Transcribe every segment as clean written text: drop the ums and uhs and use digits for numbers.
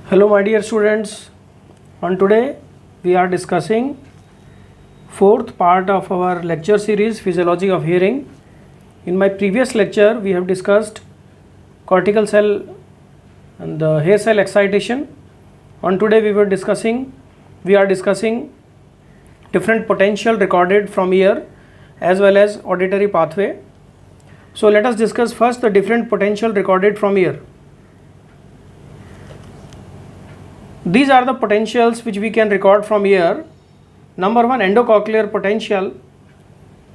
Hello my dear students, on today we are discussing fourth part of our lecture series Physiology of Hearing. In my previous lecture we have discussed cortical cell and the hair cell excitation. On today we are discussing different potential recorded from ear as well as auditory pathway. So let us discuss first the different potential recorded from ear. These are the potentials which we can record from ear. Number 1, endocochlear potential,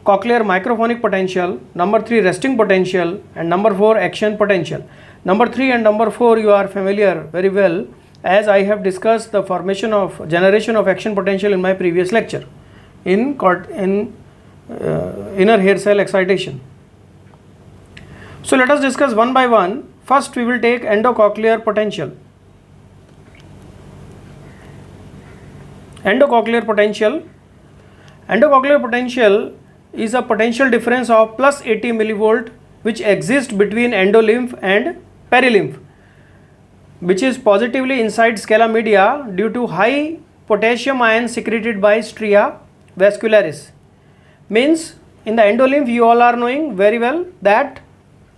cochlear microphonic potential, number 3, resting potential, and number 4, action potential. Number 3 and number 4 you are familiar very well, as I have discussed the generation of action potential in my previous lecture in inner hair cell excitation. So let us discuss one by one. First we will take endocochlear potential. Endocochlear potential is a potential difference of plus 80 millivolt which exists between endolymph and perilymph, which is positively inside scala media due to high potassium ion secreted by stria vascularis. Means in the endolymph you all are knowing very well that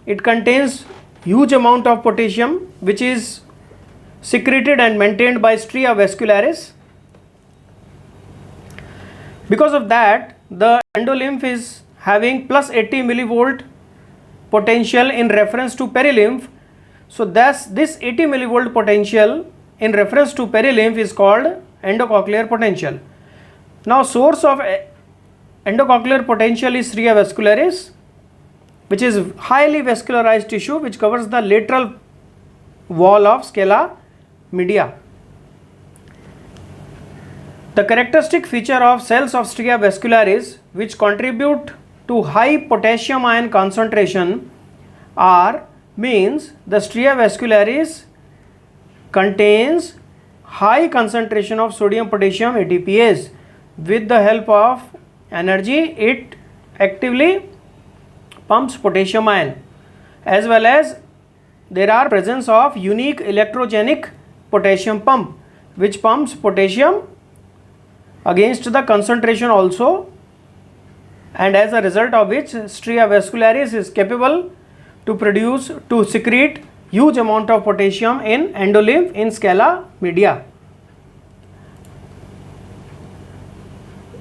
it contains huge amount of potassium which is secreted and maintained by stria vascularis. Because of that, the endolymph is having plus 80 millivolt potential in reference to perilymph. So thus this 80 millivolt potential in reference to perilymph is called endocochlear potential. Now source of endocochlear potential is stria vascularis, which is highly vascularized tissue which covers the lateral wall of scala media. The characteristic feature of cells of stria vascularis which contribute to high potassium ion concentration are means the stria vascularis contains high concentration of sodium potassium ATPase. With the help of energy it actively pumps potassium ion, as well as there are presence of unique electrogenic potassium pump which pumps potassium against the concentration also, and as a result of which stria vascularis is capable to secrete huge amount of potassium in endolymph in scala media.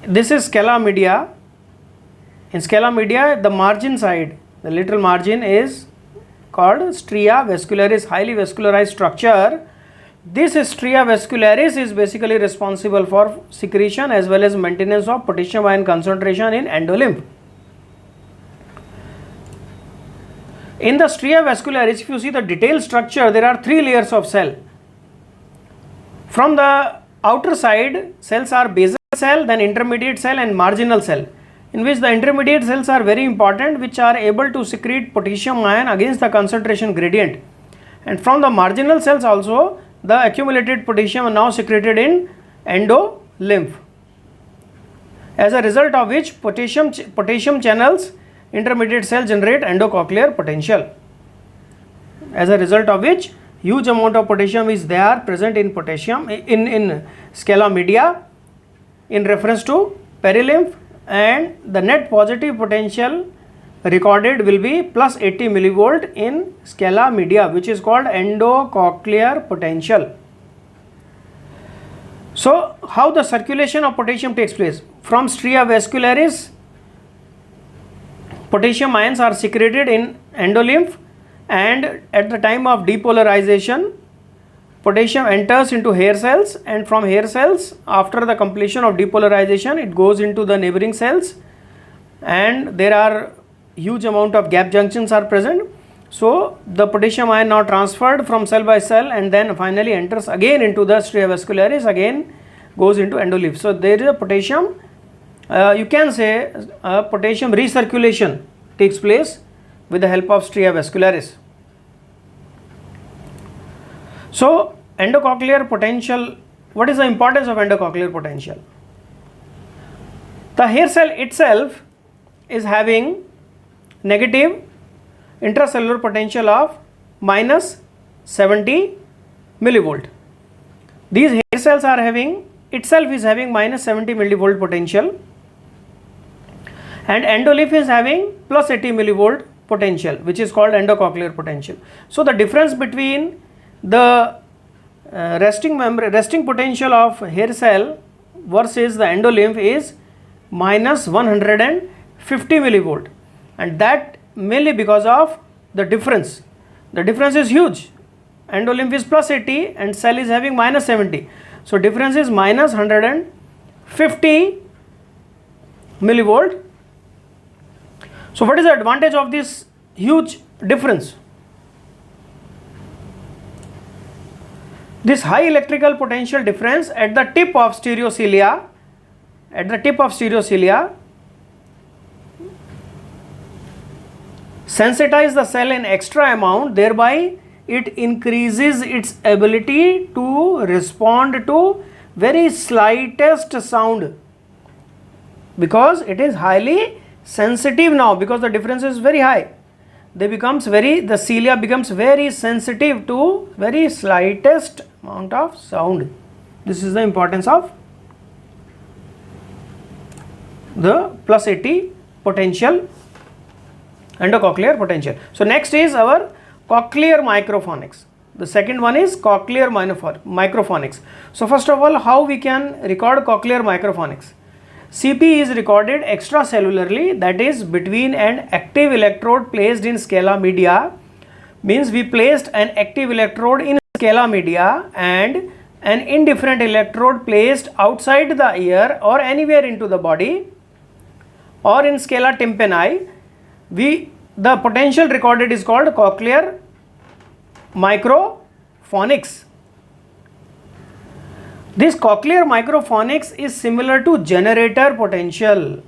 This is scala media. In scala media, the margin side, the lateral margin is called stria vascularis, highly vascularized structure. This stria vascularis is basically responsible for secretion as well as maintenance of potassium ion concentration in endolymph. In the stria vascularis, if you see the detailed structure, there are 3 layers of cell. From the outer side, cells are basal cell, then intermediate cell and marginal cell, in which the intermediate cells are very important, which are able to secrete potassium ion against the concentration gradient. And from the marginal cells also, the accumulated potassium are now secreted in endolymph, as a result of which potassium channels intermediate cell generate endocochlear potential, as a result of which huge amount of potassium is there present in potassium in scala media in reference to perilymph, and the net positive potential recorded will be plus 80 millivolt in scala media, which is called endocochlear potential. So how the circulation of potassium takes place? From stria vascularis, potassium ions are secreted in endolymph, and at the time of depolarization potassium enters into hair cells, and from hair cells after the completion of depolarization it goes into the neighboring cells, and there are huge amount of gap junctions are present. So the potassium ion now transferred from cell by cell and then finally enters again into the stria vascularis, again goes into endolymph. So there is a potassium, you can say potassium recirculation takes place with the help of stria vascularis. So endocochlear potential, what is the importance of endocochlear potential? The hair cell itself is having negative intracellular potential of minus 70 millivolt. These hair cells are having itself is having minus 70 millivolt potential, and endolymph is having plus 80 millivolt potential, which is called endocochlear potential. So the difference between the resting potential of hair cell versus the endolymph is minus 150 millivolt, and that mainly because of the difference. The difference is huge. Endolymph is plus 80 and cell is having minus 70. So difference is minus 150 millivolt. So what is the advantage of this huge difference? This high electrical potential difference at the tip of stereocilia, sensitize the cell in extra amount, thereby it increases its ability to respond to very slightest sound, because it is highly sensitive now, because the difference is very high. The cilia becomes very sensitive to very slightest amount of sound. This is the importance of the plus 80 potential, endocochlear potential. So next is our cochlear microphonics. The second one is cochlear microphonics. So first of all, how we can record cochlear microphonics? CP is recorded extracellularly, that is between an active electrode placed in scala media, means we placed an active electrode in scala media and an indifferent electrode placed outside the ear or anywhere into the body or in scala tympani. The potential recorded is called cochlear microphonics. This cochlear microphonics is similar to generator potential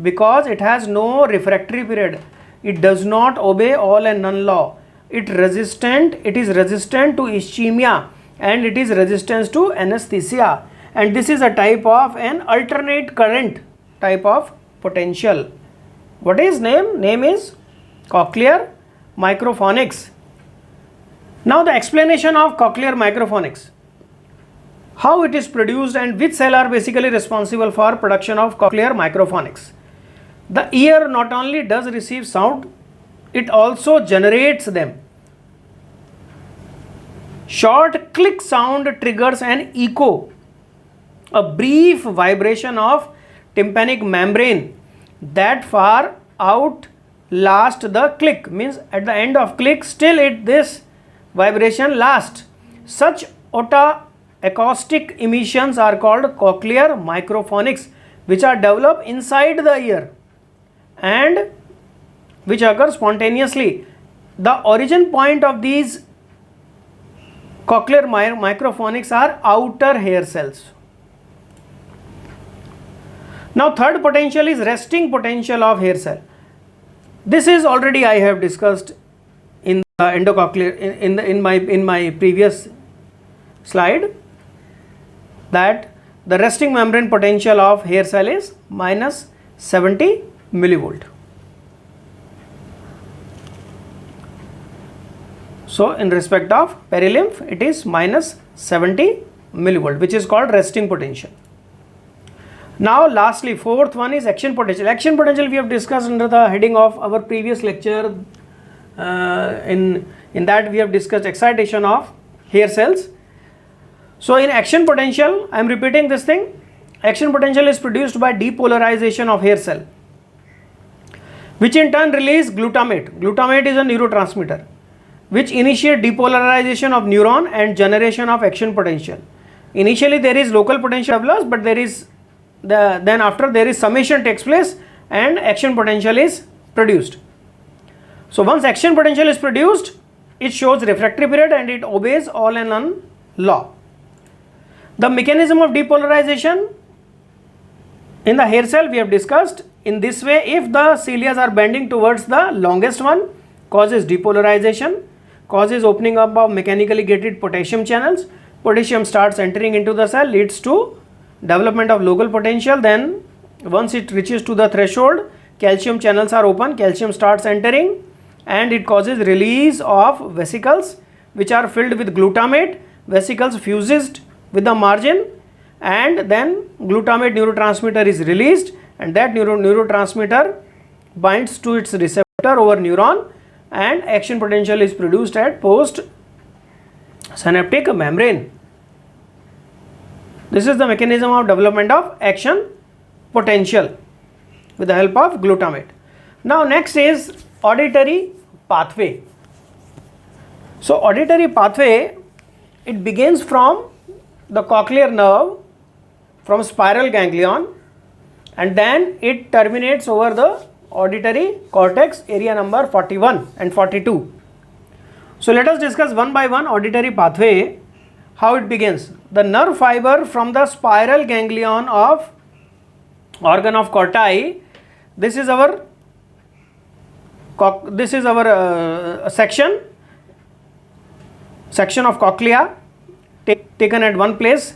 because it has no refractory period. It does not obey all and none law. It is resistant to ischemia and it is resistant to anesthesia, and this is a type of an alternate current type of potential. What is name? Name is cochlear microphonics. Now the explanation of cochlear microphonics. How it is produced and which cell are basically responsible for production of cochlear microphonics. The ear not only does receive sound, it also generates them. Short click sound triggers an echo, a brief vibration of tympanic membrane that far outlast the click, means at the end of click still this vibration lasts. Such acoustic emissions are called cochlear microphonics, which are developed inside the ear and which occur spontaneously. The origin point of these cochlear microphonics are outer hair cells. Now third potential is resting potential of hair cell. This is already I have discussed in the endocochlear in my previous slide, that the resting membrane potential of hair cell is minus 70 millivolt. So in respect of perilymph, it is minus 70 millivolt, which is called resting potential. Now lastly, fourth one is action potential. Action potential we have discussed under the heading of our previous lecture. In that we have discussed excitation of hair cells. So in action potential, I am repeating this thing. Action potential is produced by depolarization of hair cell, which in turn release glutamate. Glutamate is a neurotransmitter which initiate depolarization of neuron and generation of action potential. Initially there is local potential develops, but then after there is summation takes place and action potential is produced. So once action potential is produced, it shows refractory period and it obeys all and none law. The mechanism of depolarization in the hair cell we have discussed. In this way, if the cilia are bending towards the longest one, causes depolarization, causes opening up of mechanically gated potassium channels. Potassium starts entering into the cell, leads to development of local potential. Then once it reaches to the threshold, calcium channels are open, calcium starts entering and it causes release of vesicles which are filled with glutamate. Vesicles fuses with the margin, and then glutamate neurotransmitter is released, and that neurotransmitter binds to its receptor over neuron, and action potential is produced at post synaptic membrane. This is the mechanism of development of action potential with the help of glutamate. Now next is auditory pathway. So auditory pathway, it begins from the cochlear nerve, from spiral ganglion, and then it terminates over the auditory cortex, area number 41 and 42. So let us discuss one by one auditory pathway, how it begins. The nerve fiber from the spiral ganglion of organ of Corti, this is our section of cochlea taken at one place.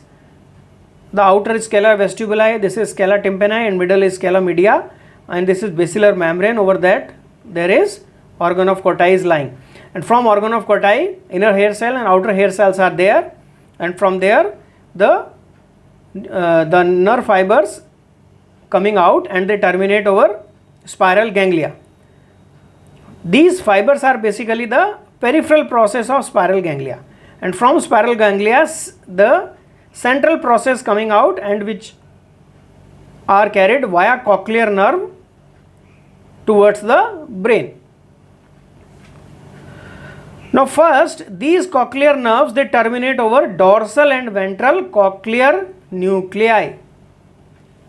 The outer is scala vestibuli, this is scala tympani, and middle is scala media, and this is basilar membrane. Over that there is organ of Corti is lying, and from organ of Corti inner hair cell and outer hair cells are there, and from there the nerve fibers coming out and they terminate over spiral ganglia. These fibers are basically the peripheral process of spiral ganglia, and from spiral ganglia the central process coming out, and which are carried via cochlear nerve towards the brain. Now first, these cochlear nerves, they terminate over dorsal and ventral cochlear nuclei.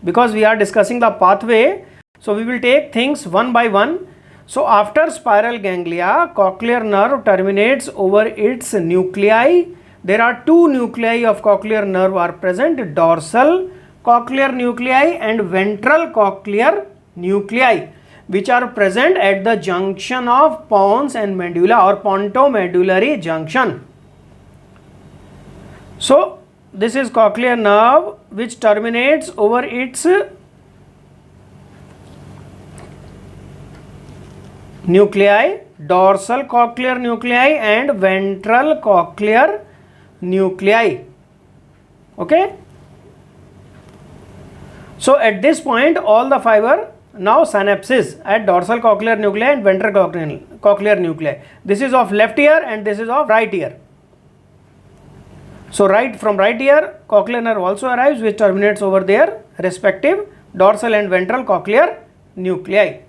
Because we are discussing the pathway, so we will take things one by one. So after spiral ganglia, cochlear nerve terminates over its nuclei. There are two nuclei of cochlear nerve are present, dorsal cochlear nuclei and ventral cochlear nuclei, which are present at the junction of pons and medulla or pontomedullary junction. So this is cochlear nerve which terminates over its nuclei, dorsal cochlear nuclei and ventral cochlear nuclei. Okay. So at this point all the fiber now synapses at dorsal cochlear nuclei and ventral cochlear nuclei. This is of left ear and this is of right ear. So from right ear cochlear nerve also arrives, which terminates over their respective dorsal and ventral cochlear nuclei.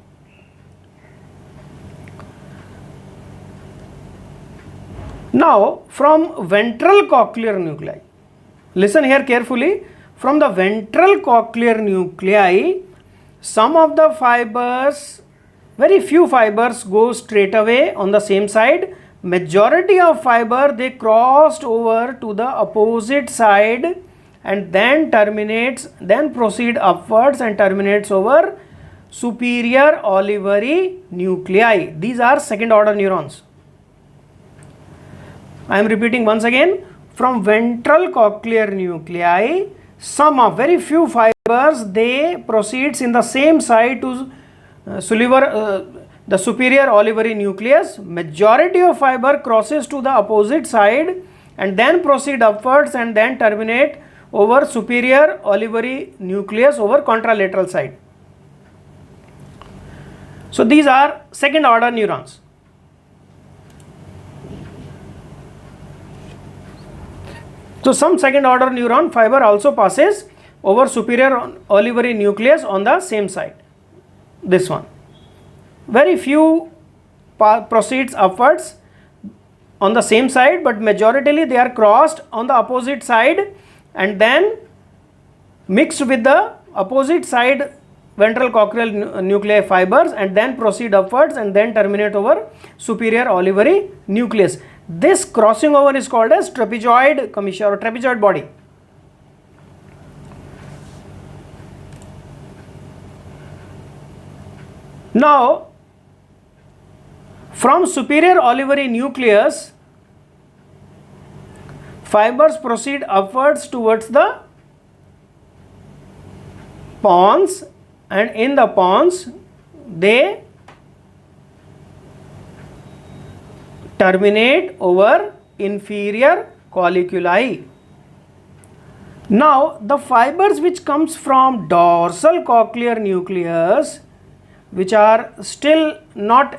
Now from ventral cochlear nuclei, listen here carefully, from the ventral cochlear nuclei, some of the fibers, very few fibers go straight away on the same side. Majority of fiber, they crossed over to the opposite side and then proceed upwards and terminates over superior olivary nuclei. These are second order neurons. I am repeating once again, from ventral cochlear nuclei, some of very few fibers, they proceeds in the same side to the superior olivary nucleus. Majority of fiber crosses to the opposite side and then proceed upwards and then terminate over superior olivary nucleus over contralateral side. So these are second order neurons. So some second order neuron fiber also passes over superior olivary nucleus on the same side. This one. Very few proceeds upwards on the same side, but majoritarily they are crossed on the opposite side and then mixed with the opposite side ventral cochlear nuclei fibers and then proceed upwards and then terminate over superior olivary nucleus. This crossing over is called as trapezoid commissure or trapezoid body. Now, from superior olivary nucleus, fibers proceed upwards towards the pons, and in the pons they terminate over inferior colliculi. Now the fibers which comes from dorsal cochlear nucleus, which are still not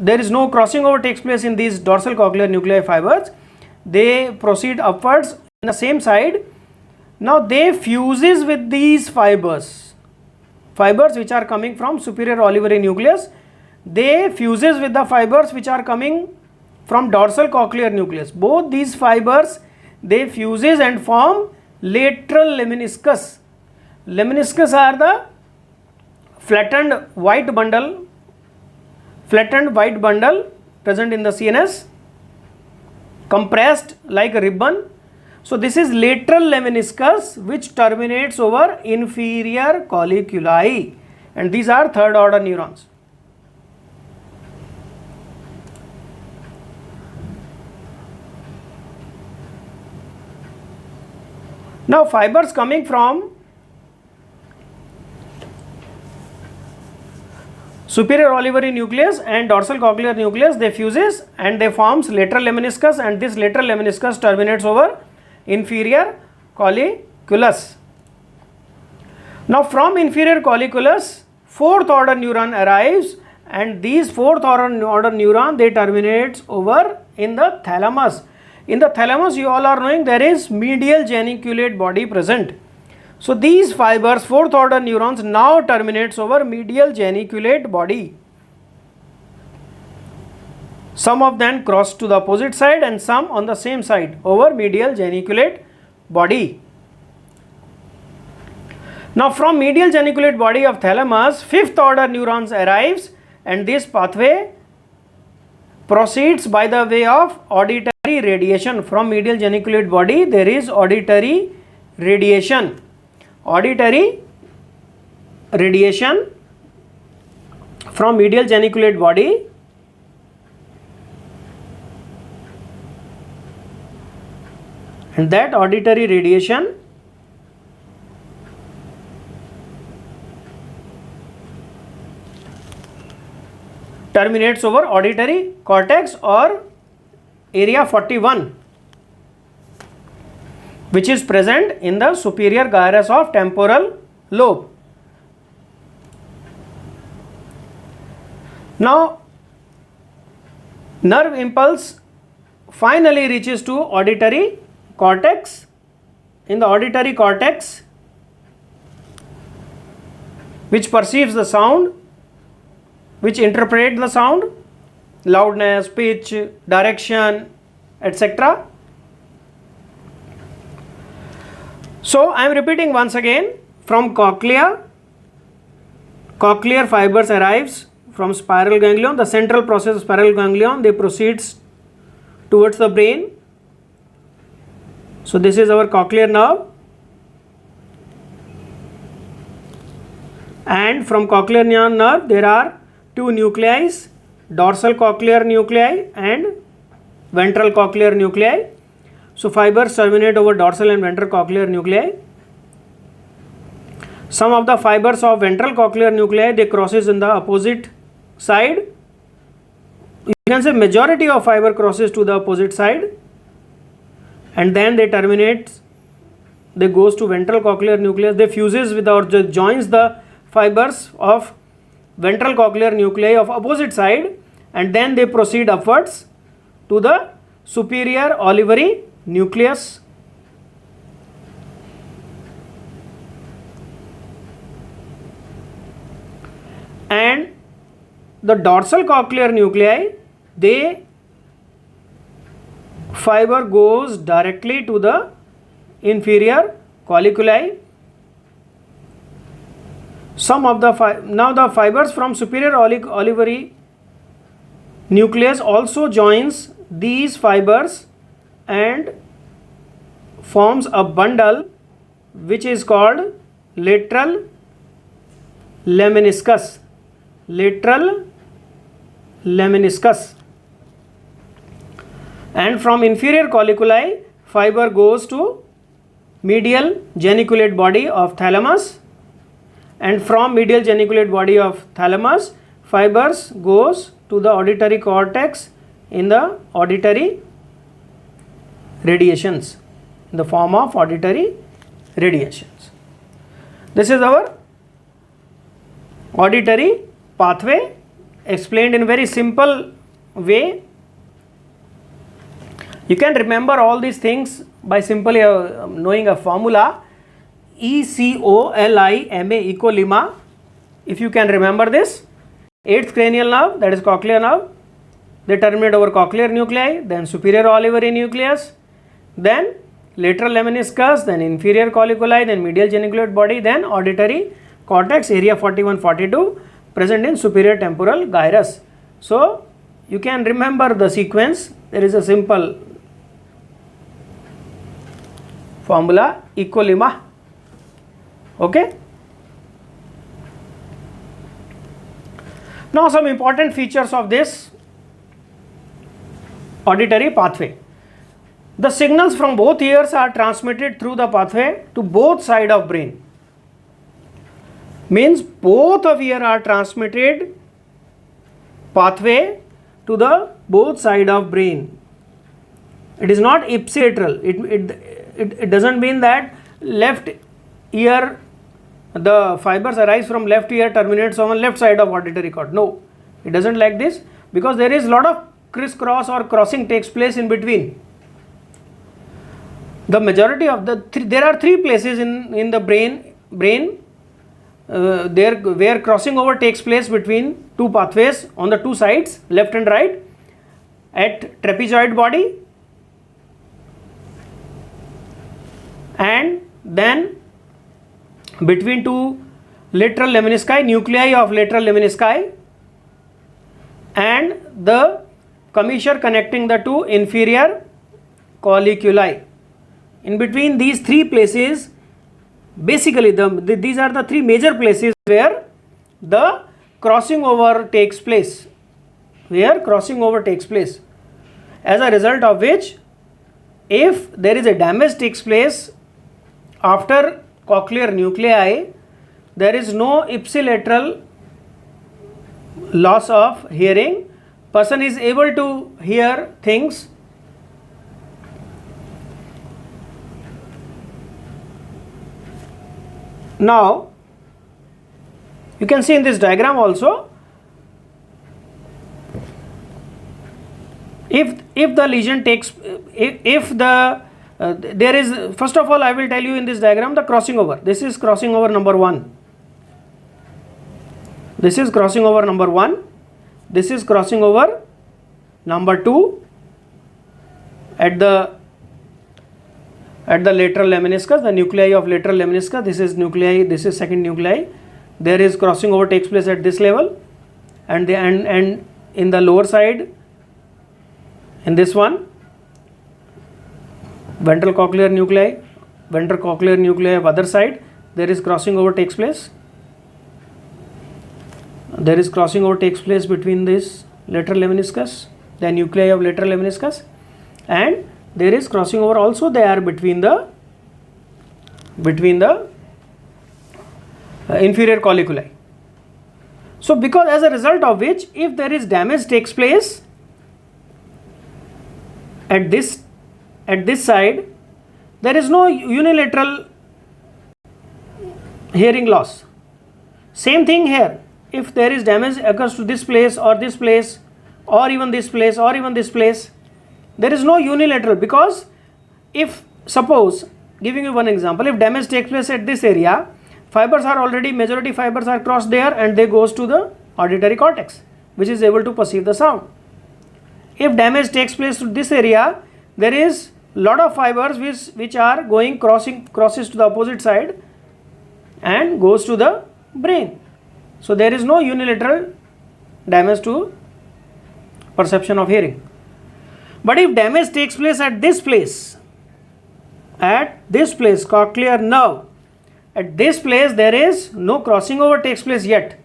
there is no crossing over takes place in these dorsal cochlear nuclei fibers, they proceed upwards in the same side. Now they fuses with these fibers which are coming from superior olivary nucleus, they fuses with the fibers which are coming from dorsal cochlear nucleus. Both these fibers, they fuses and form lateral lemniscus. Lemniscus are the flattened white bundle present in the CNS, compressed like a ribbon. So this is lateral lemniscus which terminates over inferior colliculi, and these are third order neurons. Now fibers coming from superior olivary nucleus and dorsal cochlear nucleus, they fuses and they forms lateral lemniscus, and this lateral lemniscus terminates over inferior colliculus. Now from inferior colliculus, fourth order neuron arrives, and these fourth order neuron, they terminates over in the thalamus. In the thalamus, you all are knowing there is medial geniculate body present. So these fibers, fourth order neurons, now terminates over medial geniculate body. Some of them cross to the opposite side and some on the same side over medial geniculate body. Now from medial geniculate body of thalamus, fifth order neurons arrives, and this pathway proceeds by the way of auditory radiation. From medial geniculate body, there is auditory radiation. Auditory radiation from medial geniculate body and that auditory radiation terminates over auditory cortex or area 41, which is present in the superior gyrus of temporal lobe. Now nerve impulse finally reaches to auditory cortex. In the auditory cortex, which perceives the sound, which interpret the sound, loudness, pitch, direction, etc. So I am repeating once again, from cochlea, cochlear fibers arrives from spiral ganglion, the central process of spiral ganglion, they proceeds towards the brain. So this is our cochlear nerve, and from cochlear nerve there are two nuclei, dorsal cochlear nuclei and ventral cochlear nuclei. So fibers terminate over dorsal and ventral cochlear nuclei. Some of the fibers of ventral cochlear nuclei, they crosses in the opposite side. You can say majority of fiber crosses to the opposite side, and then they terminate, they goes to ventral cochlear nucleus, they fuses with or joins the fibers of ventral cochlear nuclei of opposite side, and then they proceed upwards to the superior olivary nucleus. And the dorsal cochlear nuclei, they fiber goes directly to the inferior colliculi. Some of the now the fibers from superior olivary nucleus also joins these fibers and forms a bundle which is called lateral lemniscus. Lateral lemniscus. And from inferior colliculi, fiber goes to medial geniculate body of thalamus, and from medial geniculate body of thalamus, fibers goes to the auditory cortex in the auditory radiations. in the form of auditory radiations. This is our auditory pathway explained in very simple way. You can remember all these things by simply knowing a formula, ECOLIMA, ecolima. If you can remember this, 8th cranial nerve, that is cochlear nerve, they terminate over cochlear nuclei, then superior olivary nucleus, then lateral lemniscus, then inferior colliculi, then medial geniculate body, then auditory cortex, area 41-42, present in superior temporal gyrus. So you can remember the sequence. There is a simple formula, ecolima. Okay. Now some important features of this auditory pathway. The signals from both ears are transmitted through the pathway to both sides of brain. Means both of ear are transmitted pathway to the both side of brain. It is not ipsilateral. It doesn't mean that left ear, the fibers arise from left ear, terminates on left side of auditory cord. No, it doesn't like this, because there is lot of crisscross or crossing takes place in between. The majority of there are three places in the brain there where crossing over takes place between two pathways on the two sides, left and right, at trapezoid body, and then between two lateral lemnisci, nuclei of lateral lemnisci, and the commissure connecting the two inferior colliculi. In between these three places, basically these are the three major places where the crossing over takes place. As a result of which, if there is a damage takes place after cochlear nuclei, there is no ipsilateral loss of hearing. Person is able to hear things now. You can see in this diagram also, if the lesion takes, there is, first of all I will tell you in this diagram the crossing over. This is crossing over number 1. This is crossing over number 1. This is crossing over number 2 at the lateral lemniscus, the nuclei of lateral lemniscus. This is nuclei, this is second nuclei. There is crossing over takes place at this level, and in the lower side, in this one, ventral cochlear nuclei of other side, there is crossing over takes place. There is crossing over takes place between this lateral lemniscus, the nuclei of lateral lemniscus, and there is crossing over also there between the inferior colliculi. So because as a result of which, if there is damage takes place at this side, there is no unilateral hearing loss. Same thing here. If there is damage occurs to this place or this place or even this place or even this place, there is no unilateral, because if, suppose, giving you one example, if damage takes place at this area, fibers are already, majority fibers are crossed there and they goes to the auditory cortex, which is able to perceive the sound. If damage takes place to this area, there is lot of fibers which are going crosses to the opposite side and goes to the brain. So there is no unilateral damage to perception of hearing. But if damage takes place at this place, cochlear nerve, at this place there is no crossing over takes place yet.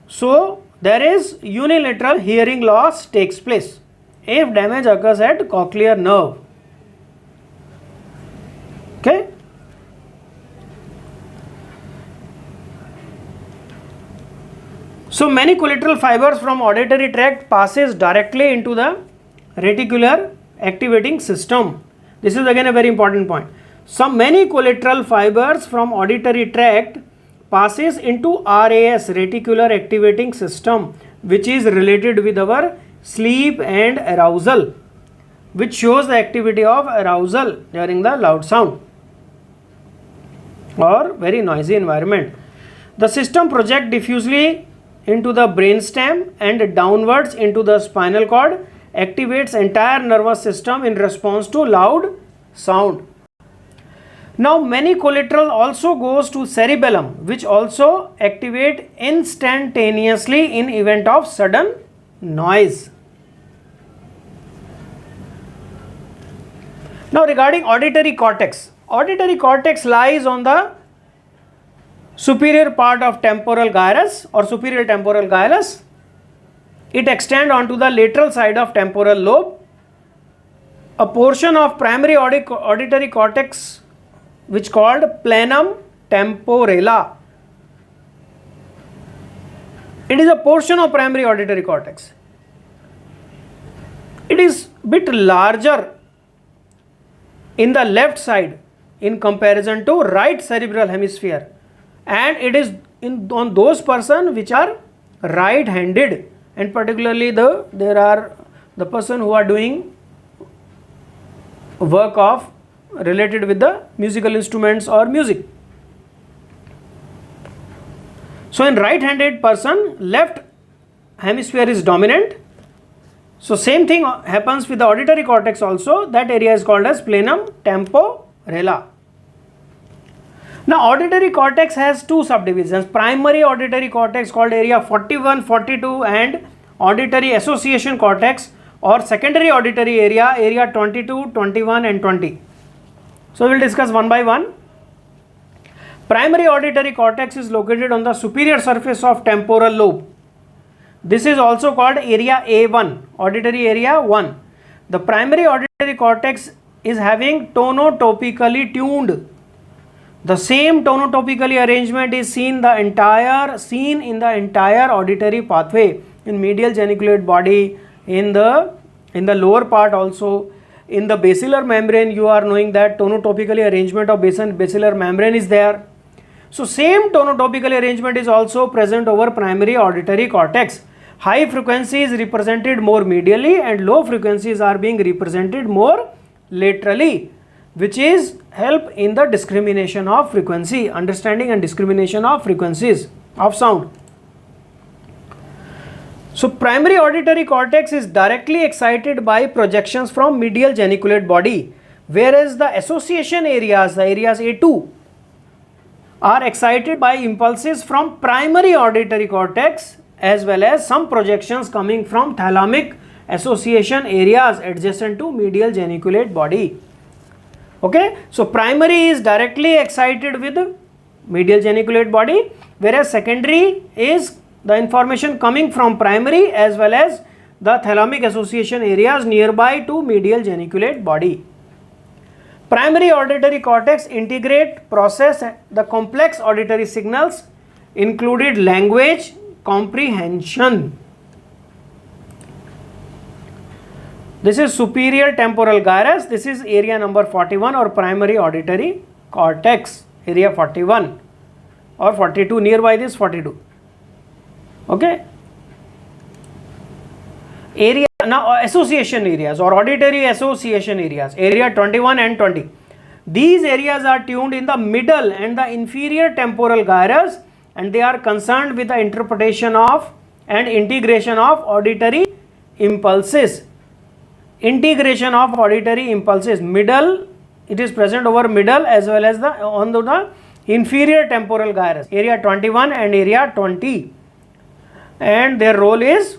So there is unilateral hearing loss takes place if damage occurs at cochlear nerve. Okay. So many collateral fibers from auditory tract passes directly into the reticular activating system. This is again a very important point. Some many collateral fibers from auditory tract passes into RAS, reticular activating system, which is related with our sleep and arousal, which shows the activity of arousal during the loud sound or very noisy environment. The system projects diffusely into the brainstem and downwards into the spinal cord, activates entire nervous system in response to loud sound. Now many collateral also goes to cerebellum, which also activate instantaneously in event of sudden noise. Now regarding auditory cortex lies on the superior part of temporal gyrus or superior temporal gyrus. It extends onto the lateral side of temporal lobe. A portion of primary auditory cortex which called planum temporale. It is a portion of primary auditory cortex. It is bit larger in the left side in comparison to right cerebral hemisphere, and it is on those person which are right handed, and particularly there are the person who are doing work of related with the musical instruments or music. So in right handed person, left hemisphere is dominant. So same thing happens with the auditory cortex also. That area is called as planum temporale. Now auditory cortex has two subdivisions: primary auditory cortex called area 41, 42 and auditory association cortex or secondary auditory area 22, 21 and 20. So we will discuss one by one. Primary auditory cortex is located on the superior surface of temporal lobe. This is also called area A1, auditory area 1. The primary auditory cortex is having tonotopically tuned. The same tonotopically arrangement is seen in the entire auditory pathway in medial geniculate body, in the lower part also. In the basilar membrane, you are knowing that tonotopically arrangement of basilar membrane is there. So same tonotopical arrangement is also present over primary auditory cortex. High frequency is represented more medially and low frequencies are being represented more laterally, which is help in the discrimination of frequency, understanding and discrimination of frequencies of sound. So primary auditory cortex is directly excited by projections from medial geniculate body, whereas the association areas, the areas A2, are excited by impulses from primary auditory cortex as well as some projections coming from thalamic association areas adjacent to medial geniculate body. Okay, so primary is directly excited with medial geniculate body, whereas secondary is the information coming from primary as well as the thalamic association areas nearby to medial geniculate body. Primary auditory cortex integrate, process the complex auditory signals included language comprehension. This is superior temporal gyrus. This is area number 41 or primary auditory cortex, area 41 or 42, nearby this 42. Okay. Area now association areas or auditory association areas, area 21 and 20. These areas are tuned in the middle and the inferior temporal gyrus, and they are concerned with the interpretation of and integration of auditory impulses. Integration of auditory impulses, middle, it is present over middle as well as on the inferior temporal gyrus, area 21 and area 20, and their role is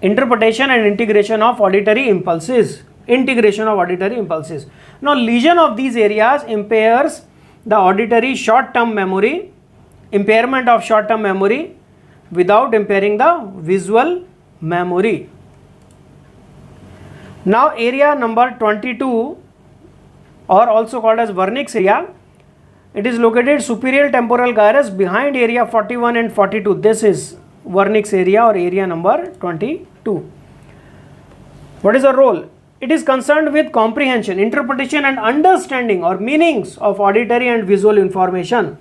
interpretation and integration of auditory impulses. Now lesion of these areas impairs the auditory short-term memory, impairment of short-term memory without impairing the visual memory. Now area number 22 or also called as Wernicke's area, it is located superior temporal gyrus behind area 41 and 42. This is Wernicke's area or area number 22. What is the role? it is concerned with comprehension, interpretation and understanding or meanings of auditory and visual information.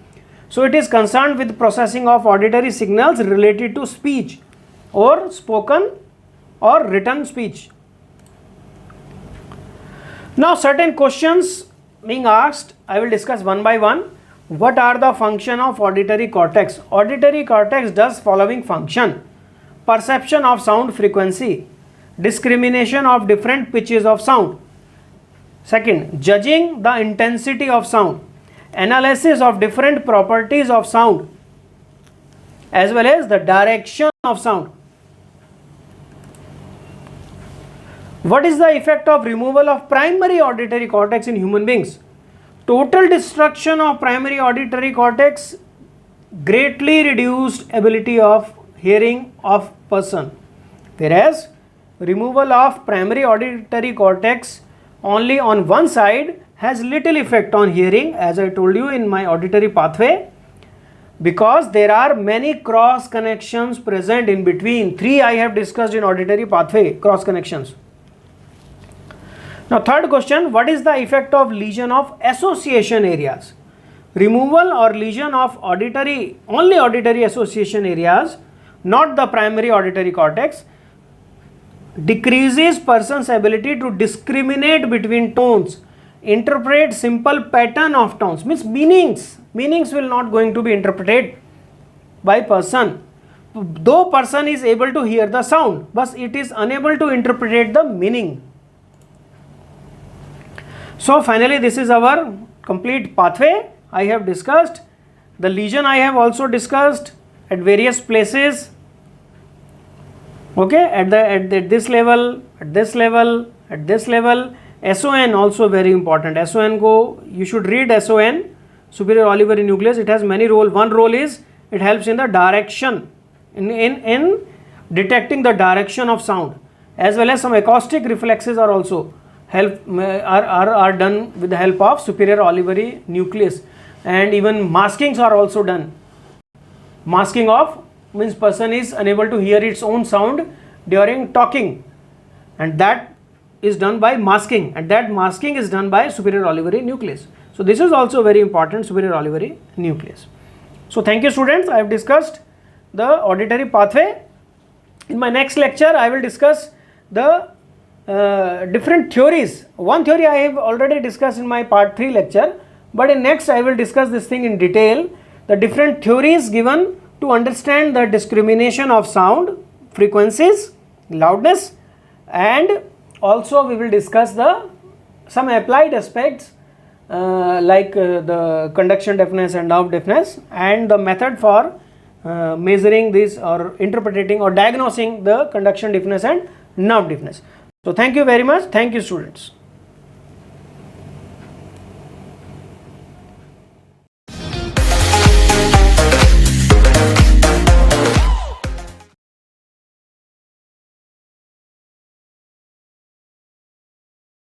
So it is concerned with processing of auditory signals related to speech or spoken or written speech. Now certain questions being asked, I will discuss one by one. What are the function of auditory cortex? Auditory cortex does following function: perception of sound frequency, discrimination of different pitches of sound. Second, judging the intensity of sound, analysis of different properties of sound, as well as the direction of sound. What is the effect of removal of primary auditory cortex in human beings? Total destruction of primary auditory cortex greatly reduced ability of hearing of person, whereas removal of primary auditory cortex only on one side has little effect on hearing, as I told you in my auditory pathway, because there are many cross connections present in between. 3 I have discussed in auditory pathway, cross connections. Now third question, what is the effect of lesion of association areas? Removal or lesion of auditory, only auditory association areas, not the primary auditory cortex, decreases person's ability to discriminate between tones, interpret simple pattern of tones, means meanings will not going to be interpreted by person. Though person is able to hear the sound, but it is unable to interpret the meaning. So finally this is our complete pathway. I have discussed the lesion, I have also discussed at various places, okay, at this level, at this level, at this level. SON also very important. SON ko you should read. SON, superior olivary nucleus, it has many role. One role is it helps in the direction, in detecting the direction of sound, as well as some acoustic reflexes are also are done with the help of superior olivary nucleus, and even maskings are also done. Masking of means person is unable to hear its own sound during talking, and that is done by masking, and that masking is done by superior olivary nucleus. So this is also very important, superior olivary nucleus. So thank you students, I have discussed the auditory pathway. In my next lecture I will discuss the different theories. One theory I have already discussed in my part 3 lecture, but in next I will discuss this thing in detail, the different theories given to understand the discrimination of sound, frequencies, loudness, and also we will discuss some applied aspects like the conduction deafness and nerve deafness, and the method for measuring this or interpreting or diagnosing the conduction deafness and nerve deafness. So thank you very much. Thank you students.